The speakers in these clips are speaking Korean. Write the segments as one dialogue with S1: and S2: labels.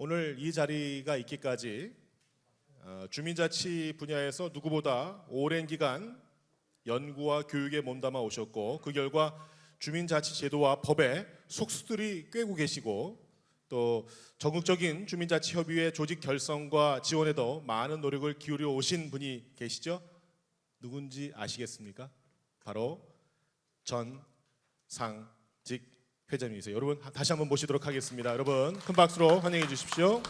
S1: 오늘 이 자리가 있기까지 주민자치 분야에서 누구보다 오랜 기간 연구와 교육에 몸담아 오셨고, 그 결과 주민자치 제도와 법에 속수들이 꿰고 계시고, 또 적극적인 주민자치 협의회 조직 결성과 지원에도 많은 노력을 기울여 오신 분이 계시죠? 누군지 아시겠습니까? 바로 전상직 회장님이세요. 여러분 다시 한번 모시도록 하겠습니다. 여러분 큰 박수로 환영해 주십시오.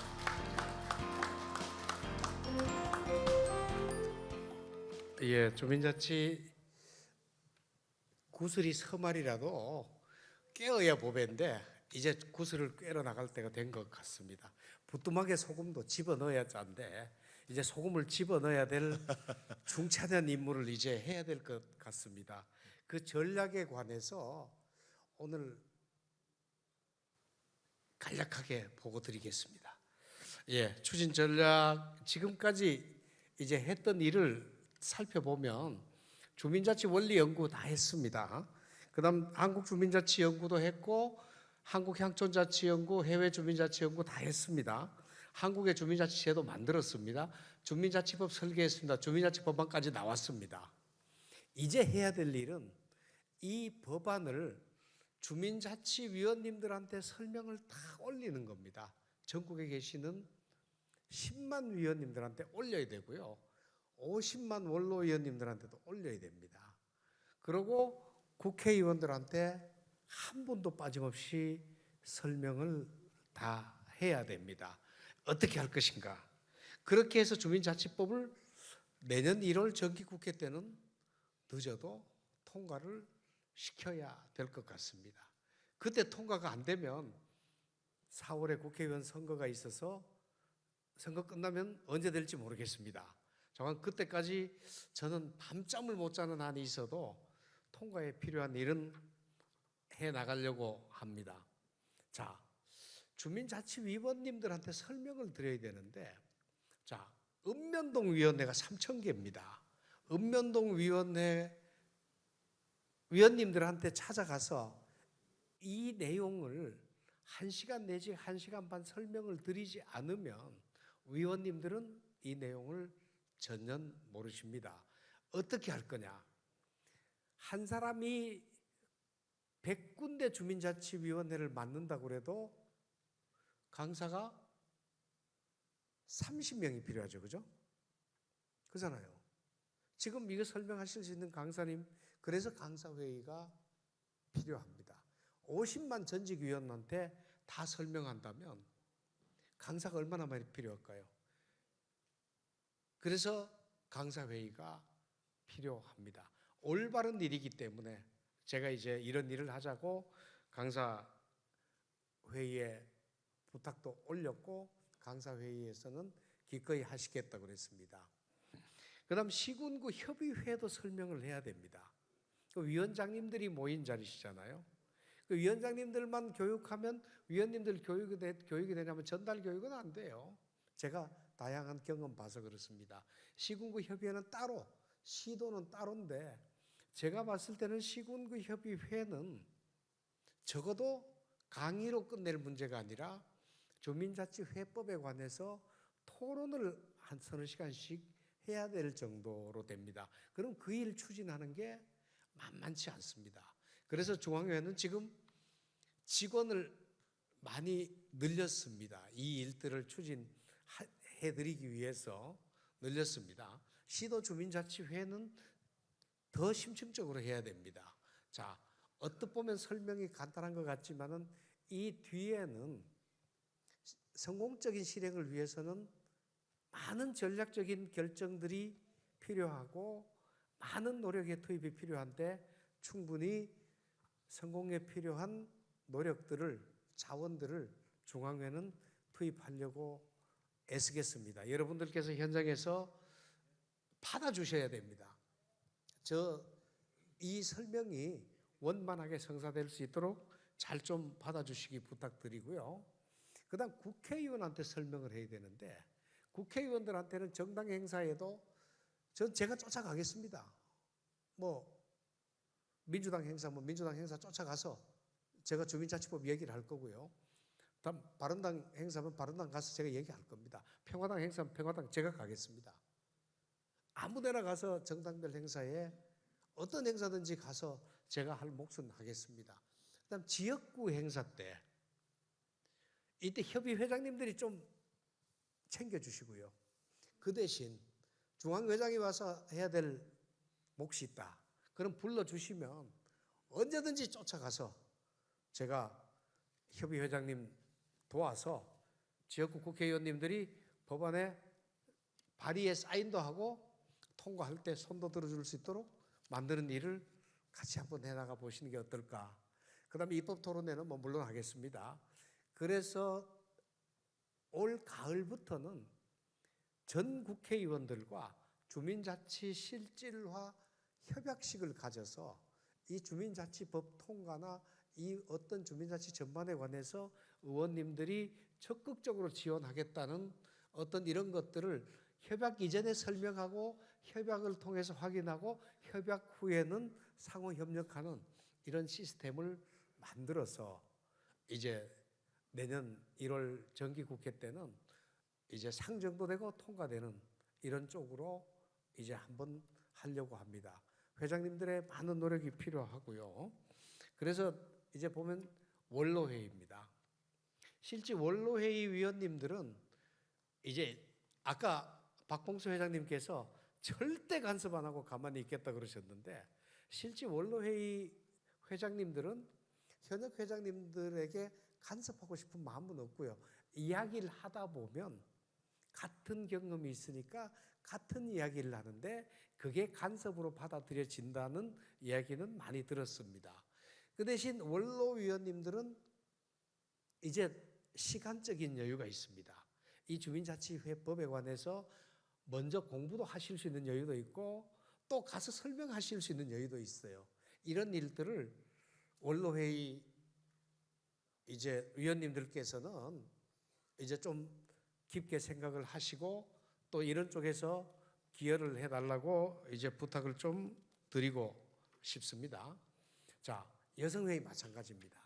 S2: 예, 주민자치 구슬이 서말이라도 깨어야 보배인데 이제 구슬을 꿰러 나갈 때가 된 것 같습니다. 부뚜막에 소금도 집어넣어야 짠데 이제 소금을 집어넣어야 될 중차대한 임무를 이제 해야 될 것 같습니다. 그 전략에 관해서 오늘 간략하게 보고 드리겠습니다. 예, 추진 전략 지금까지 이제 했던 일을 살펴보면 주민자치 원리 연구 다 했습니다. 그다음 한국주민자치 연구도 했고 한국향촌자치연구, 해외주민자치연구 다 했습니다. 한국의 주민자치 제도 만들었습니다. 주민자치법 설계했습니다. 주민자치 법안까지 나왔습니다. 이제 해야 될 일은 이 법안을 주민자치위원님들한테 설명을 다 올리는 겁니다. 전국에 계시는 10만 위원님들한테 올려야 되고요. 50만 원로위원님들한테도 올려야 됩니다. 그리고 국회의원들한테 한 분도 빠짐없이 설명을 다 해야 됩니다. 어떻게 할 것인가? 그렇게 해서 주민자치법을 내년 1월 정기국회 때는 늦어도 통과를 시켜야 될 것 같습니다. 그때 통과가 안 되면 4월에 국회의원 선거가 있어서 선거 끝나면 언제 될지 모르겠습니다. 정말 그때까지 저는 밤잠을 못 자는 한이 있어도 통과에 필요한 일은 해 나가려고 합니다. 자, 주민자치위원님들한테 설명을 드려야 되는데, 자, 읍면동 위원회가 3,000개입니다. 읍면동 위원회 위원님들한테 찾아가서 이 내용을 1시간 내지 1시간 반 설명을 드리지 않으면 위원님들은 이 내용을 전혀 모르십니다. 어떻게 할 거냐? 한 사람이 100군데 주민자치위원회를 맡는다고 해도 강사가 30명이 필요하죠. 그죠? 그잖아요. 지금 이거 설명하실 수 있는 강사님, 그래서 강사회의가 필요합니다. 50만 전직위원한테 다 설명한다면 강사가 얼마나 많이 필요할까요? 그래서 강사회의가 필요합니다. 올바른 일이기 때문에 제가 이제 이런 일을 하자고 강사회의에 부탁도 올렸고 강사회의에서는 기꺼이 하시겠다고 그랬습니다. 그 다음 시군구 협의회도 설명을 해야 됩니다. 그 위원장님들이 모인 자리시잖아요. 그 위원장님들만 교육하면 위원님들 교육이 되냐면 전달 교육은 안 돼요. 제가 다양한 경험 봐서 그렇습니다. 시군구 협의회는 따로, 시도는 따로인데 제가 봤을 때는 시군구 협의회는 적어도 강의로 끝낼 문제가 아니라 주민자치회법에 관해서 토론을 한 서너 시간씩 해야 될 정도로 됩니다. 그럼 그 일 추진하는 게 만만치 않습니다. 그래서 중앙회는 지금 직원을 많이 늘렸습니다. 이 일들을 추진해드리기 위해서 늘렸습니다. 시도주민자치회는 더 심층적으로 해야 됩니다. 자, 어떻게 보면 설명이 간단한 것 같지만은 이 뒤에는 성공적인 실행을 위해서는 많은 전략적인 결정들이 필요하고 많은 노력의 투입이 필요한데 충분히 성공에 필요한 노력들을, 자원들을 중앙회는 투입하려고 애쓰겠습니다. 여러분들께서 현장에서 받아주셔야 됩니다. 이 설명이 원만하게 성사될 수 있도록 잘 좀 받아주시기 부탁드리고요. 그 다음 국회의원한테 설명을 해야 되는데 국회의원들한테는 정당 행사에도 제가 쫓아가겠습니다. 민주당 행사 쫓아가서 제가 주민자치법 얘기를 할 거고요. 다음 바른당 행사면 바른당 가서 제가 얘기할 겁니다. 평화당 행사면 평화당 제가 가겠습니다. 아무데나 가서 정당별 행사에 어떤 행사든지 가서 제가 할 몫은 하겠습니다. 그다음 지역구 행사 때 이때 협의 회장님들이 좀 챙겨주시고요. 그 대신 중앙회장이 와서 해야 될 몫이 있다. 그럼 불러주시면 언제든지 쫓아가서 제가 협의회장님 도와서 지역구 국회의원님들이 법안에 발의에 사인도 하고 통과할 때 손도 들어줄 수 있도록 만드는 일을 같이 한번 해나가 보시는 게 어떨까. 그 다음에 입법토론회는 뭐 물론 하겠습니다. 그래서 올 가을부터는 전 국회의원들과 주민자치 실질화 협약식을 가져서 이 주민자치법 통과나 이 어떤 주민자치 전반에 관해서 의원님들이 적극적으로 지원하겠다는 어떤 이런 것들을 협약 이전에 설명하고 협약을 통해서 확인하고 협약 후에는 상호 협력하는 이런 시스템을 만들어서 이제 내년 1월 정기국회 때는 이제 상정도 되고 통과되는 이런 쪽으로 이제 한번 하려고 합니다. 회장님들의 많은 노력이 필요하고요. 그래서 이제 보면 원로회의입니다. 실제 원로회의 위원님들은 이제 아까 박봉수 회장님께서 절대 간섭 안 하고 가만히 있겠다 그러셨는데 실제 원로회의 회장님들은 현역 회장님들에게 간섭하고 싶은 마음은 없고요. 이야기를 하다 보면 같은 경험이 있으니까 같은 이야기를 하는데 그게 간섭으로 받아들여진다는 이야기는 많이 들었습니다. 그 대신 원로위원님들은 이제 시간적인 여유가 있습니다. 이 주민자치회법에 관해서 먼저 공부도 하실 수 있는 여유도 있고 또 가서 설명하실 수 있는 여유도 있어요. 이런 일들을 원로회의 이제 위원님들께서는 이제 좀 깊게 생각을 하시고 또 이런 쪽에서 기여를 해달라고 이제 부탁을 좀 드리고 싶습니다. 자, 여성회의 마찬가지입니다.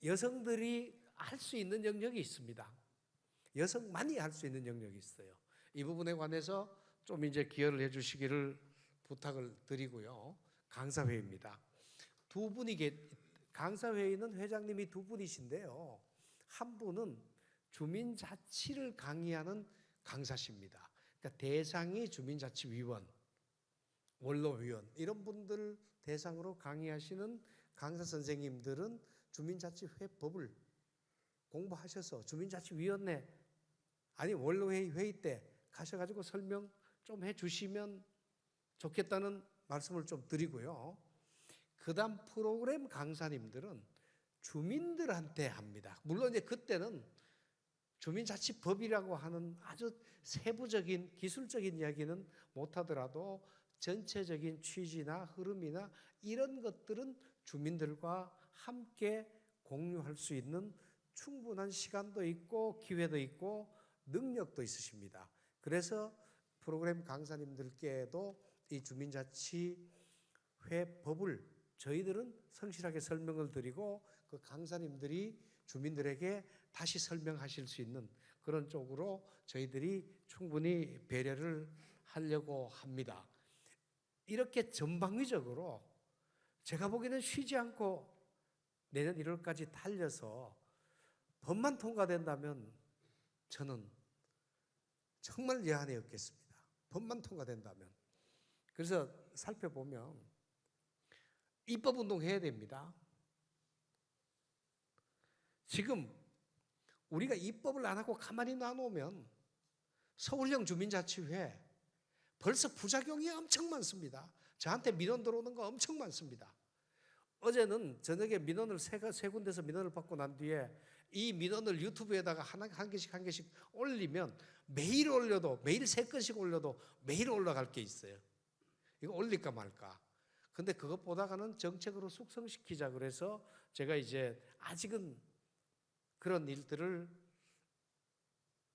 S2: 여성들이 할 수 있는 영역이 있습니다. 여성만이 할 수 있는 영역이 있어요. 이 부분에 관해서 좀 이제 기여를 해주시기를 부탁을 드리고요. 강사회의입니다. 두 분이 강사회의는 회장님이 두 분이신데요. 한 분은 주민자치를 강의하는 강사십니다. 그러니까 대상이 주민자치위원, 원로위원 이런 분들 대상으로 강의하시는 강사 선생님들은 주민자치회법을 공부하셔서 주민자치위원회 아니 원로회의 회의 때 가셔가지고 설명 좀 해주시면 좋겠다는 말씀을 좀 드리고요. 그 다음 프로그램 강사님들은 주민들한테 합니다. 물론 이제 그때는 주민자치법이라고 하는 아주 세부적인 기술적인 이야기는 못하더라도 전체적인 취지나 흐름이나 이런 것들은 주민들과 함께 공유할 수 있는 충분한 시간도 있고 기회도 있고 능력도 있으십니다. 그래서 프로그램 강사님들께도 이 주민자치회법을 저희들은 성실하게 설명을 드리고 그 강사님들이 주민들에게 다시 설명하실 수 있는 그런 쪽으로 저희들이 충분히 배려를 하려고 합니다. 이렇게 전방위적으로 제가 보기에는 쉬지 않고 내년 1월까지 달려서 법만 통과된다면 저는 정말 예한이 없겠습니다. 법만 통과된다면. 그래서 살펴보면 입법운동 해야 됩니다. 지금 우리가 입법을 안 하고 가만히 놔놓으면 서울형 주민자치회 벌써 부작용이 엄청 많습니다. 저한테 민원 들어오는 거 엄청 많습니다. 어제는 저녁에 민원을 세 군데서 민원을 받고 난 뒤에 이 민원을 유튜브에다가 한 개씩 올리면 매일 올려도 매일 3건씩 올려도 매일 올라갈 게 있어요. 이거 올릴까 말까. 근데 그것보다는 정책으로 숙성시키자 그래서 제가 이제 아직은 그런 일들을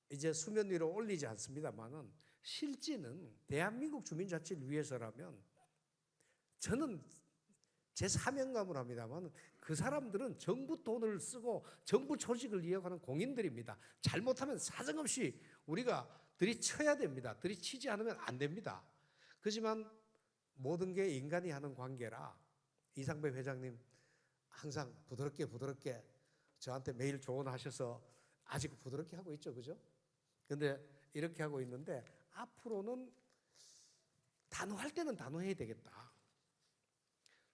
S2: 이제 수면 위로 올리지 않습니다만은 실제는 대한민국 주민자치를 위해서라면 저는 제 사명감을 합니다만 그 사람들은 정부 돈을 쓰고 정부 조직을 이어가는 공인들입니다. 잘못하면 사정없이 우리가 들이쳐야 됩니다. 들이치지 않으면 안 됩니다. 그렇지만 모든 게 인간이 하는 관계라 이상배 회장님 항상 부드럽게 저한테 매일 조언하셔서 아직 부드럽게 하고 있죠. 그죠? 근데 이렇게 하고 있는데 앞으로는 단호할 때는 단호해야 되겠다.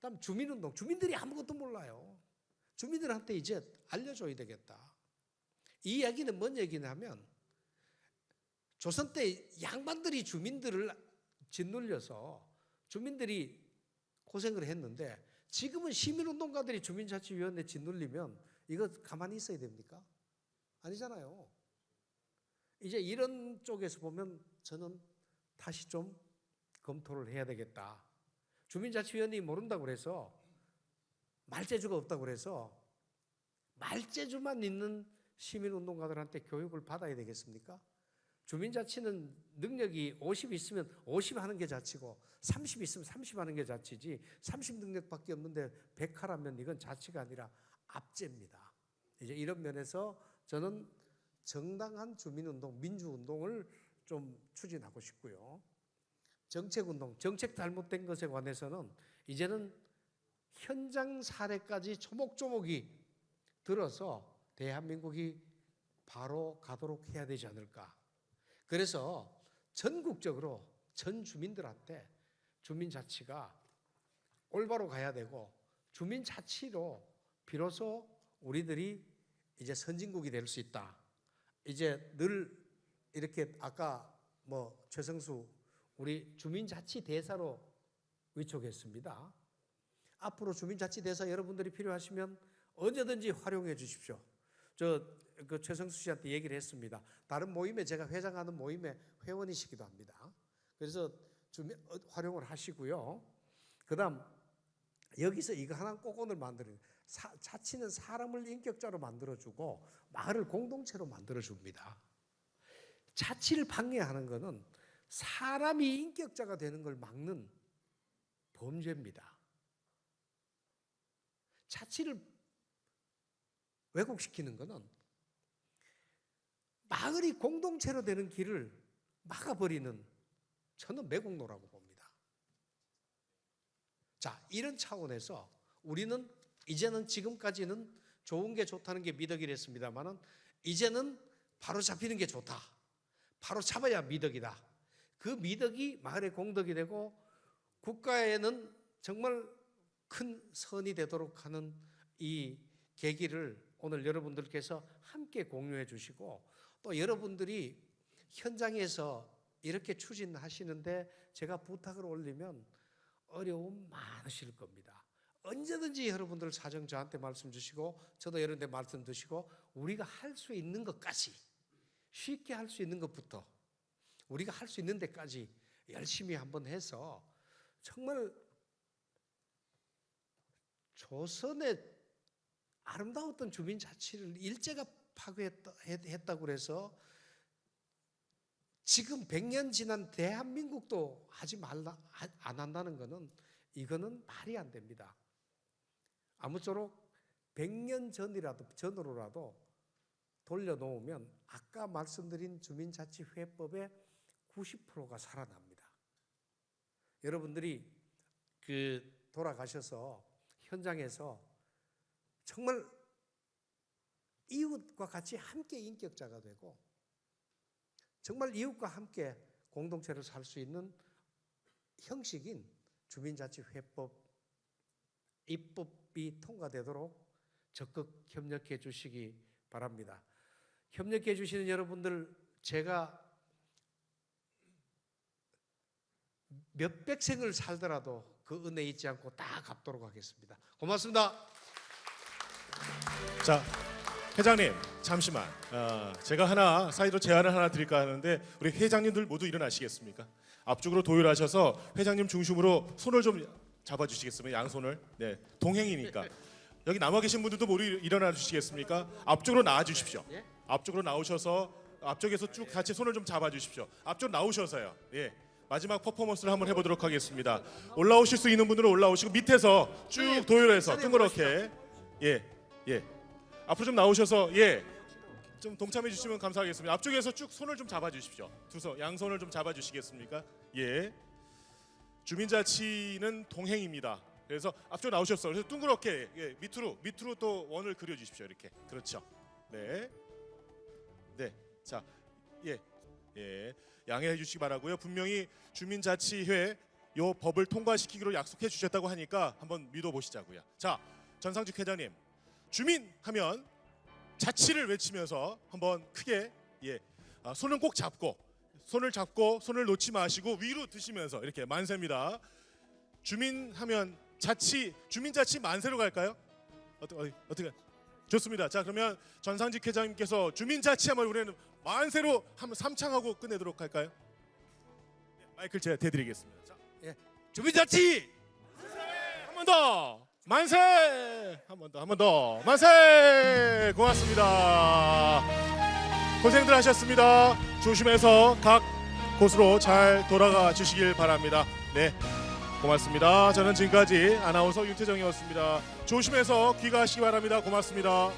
S2: 그다음 주민운동, 주민들이 아무것도 몰라요. 주민들한테 이제 알려줘야 되겠다. 이 이야기는 뭔 얘기냐면 조선 때 양반들이 주민들을 짓눌려서 주민들이 고생을 했는데 지금은 시민운동가들이 주민자치위원회 짓눌리면 이거 가만히 있어야 됩니까? 아니잖아요. 이제 이런 쪽에서 보면 저는 다시 좀 검토를 해야 되겠다. 주민자치위원회이 모른다고 그래서 말재주가 없다고 그래서 말재주만 있는 시민운동가들한테 교육을 받아야 되겠습니까? 주민자치는 능력이 50 있으면 50 하는 게 자치고 30 있으면 30 하는 게 자치지 30 능력밖에 없는데 100 하라면 이건 자치가 아니라 압제입니다. 이제 이런 면에서 저는 정당한 주민운동, 민주운동을 좀 추진하고 싶고요. 정책운동, 정책 잘못된 것에 관해서는 이제는 현장 사례까지 조목조목이 들어서 대한민국이 바로 가도록 해야 되지 않을까. 그래서 전국적으로 전 주민들한테 주민자치가 올바로 가야 되고 주민자치로 비로소 우리들이 이제 선진국이 될 수 있다. 이제 늘 이렇게 아까 최성수 우리 주민자치 대사로 위촉했습니다. 앞으로 주민자치 대사 여러분들이 필요하시면 언제든지 활용해 주십시오. 그 최성수 씨한테 얘기를 했습니다. 다른 모임에 제가 회장하는 모임의 회원이시기도 합니다. 그래서 활용을 하시고요. 그다음 여기서 이거 하나 꼭 오늘 만들어요. 자치는 사람을 인격자로 만들어주고 마을을 공동체로 만들어줍니다. 자치를 방해하는 것은 사람이 인격자가 되는 걸 막는 범죄입니다. 자치를 왜곡시키는 것은 마을이 공동체로 되는 길을 막아버리는 저는 매국노라고 봅니다. 자, 이런 차원에서 우리는 이제는 지금까지는 좋은 게 좋다는 게 미덕이랬습니다만은 이제는 바로 잡히는 게 좋다. 바로 잡아야 미덕이다. 그 미덕이 마을의 공덕이 되고 국가에는 정말 큰 선이 되도록 하는 이 계기를 오늘 여러분들께서 함께 공유해 주시고 또 여러분들이 현장에서 이렇게 추진하시는데 제가 부탁을 올리면 어려움 많으실 겁니다. 언제든지 여러분들 사정 저한테 말씀 주시고 저도 여러분들 말씀 주시고 우리가 할 수 있는 것까지 쉽게 할 수 있는 것부터 우리가 할 수 있는 데까지 열심히 한번 해서 정말 조선의 아름다웠던 주민자치를 일제가 파괴했다고 해서 지금 100년 지난 대한민국도 하지 말라 안 한다는 것은 이거는 말이 안 됩니다. 아무쪼록 100년 전으로라도 돌려놓으면 아까 말씀드린 주민자치회법의 90%가 살아납니다. 여러분들이 돌아가셔서 현장에서 정말 이웃과 같이 함께 인격자가 되고 정말 이웃과 함께 공동체를 살 수 있는 형식인 주민자치회법 입법이 통과되도록 적극 협력해 주시기 바랍니다. 협력해 주시는 여러분들 제가 몇백 생을 살더라도 그 은혜 잊지 않고 다 갚도록 하겠습니다. 고맙습니다.
S1: 자, 회장님 잠시만. 제가 사이로 제안을 하나 드릴까 하는데 우리 회장님들 모두 일어나시겠습니까? 앞쪽으로 도열하셔서 회장님 중심으로 손을 좀 잡아주시겠습니까? 양손을. 네, 동행이니까. 여기 남아 계신 분들도 모두 일어나 주시겠습니까? 앞쪽으로 나와 주십시오. 앞쪽으로 나오셔서 앞쪽에서 쭉 같이 손을 좀 잡아 주십시오. 앞쪽으로 나오셔서요. 예. 마지막 퍼포먼스를 한번 해보도록 하겠습니다. 올라오실 수 있는 분들은 올라오시고 밑에서 쭉 도열해서 둥그렇게 예. 앞으로 좀 나오셔서 좀 동참해 주시면 감사하겠습니다. 앞쪽에서 쭉 손을 좀 잡아 주십시오. 두 손, 양손을 좀 잡아 주시겠습니까? 예. 주민자치는 동행입니다. 그래서 앞쪽 나오셨어요. 그래서 둥그렇게 밑으로 또 원을 그려 주십시오. 이렇게. 그렇죠. 네. 자, 양해해 주시기 바라고요. 분명히 주민자치회 요 법을 통과시키기로 약속해 주셨다고 하니까 한번 믿어 보시자고요. 자, 전상직 회장님, 주민하면 자치를 외치면서 한번 크게 손은 꼭 잡고 손을 놓지 마시고 위로 드시면서 이렇게 만세입니다. 주민하면 주민자치 만세로 갈까요? 어떻게? 좋습니다. 자, 그러면 전상직 회장님께서 주민자치하면 우리는 만세로 한번 삼창하고 끝내도록 할까요? 마이크를 제가 대드리겠습니다. 자, 주민자치 한 번 더 만세 한 번 더 만세. 고맙습니다. 고생들 하셨습니다. 조심해서 각 곳으로 잘 돌아가 주시길 바랍니다. 네, 고맙습니다. 저는 지금까지 아나운서 윤태정이었습니다. 조심해서 귀가하시기 바랍니다. 고맙습니다.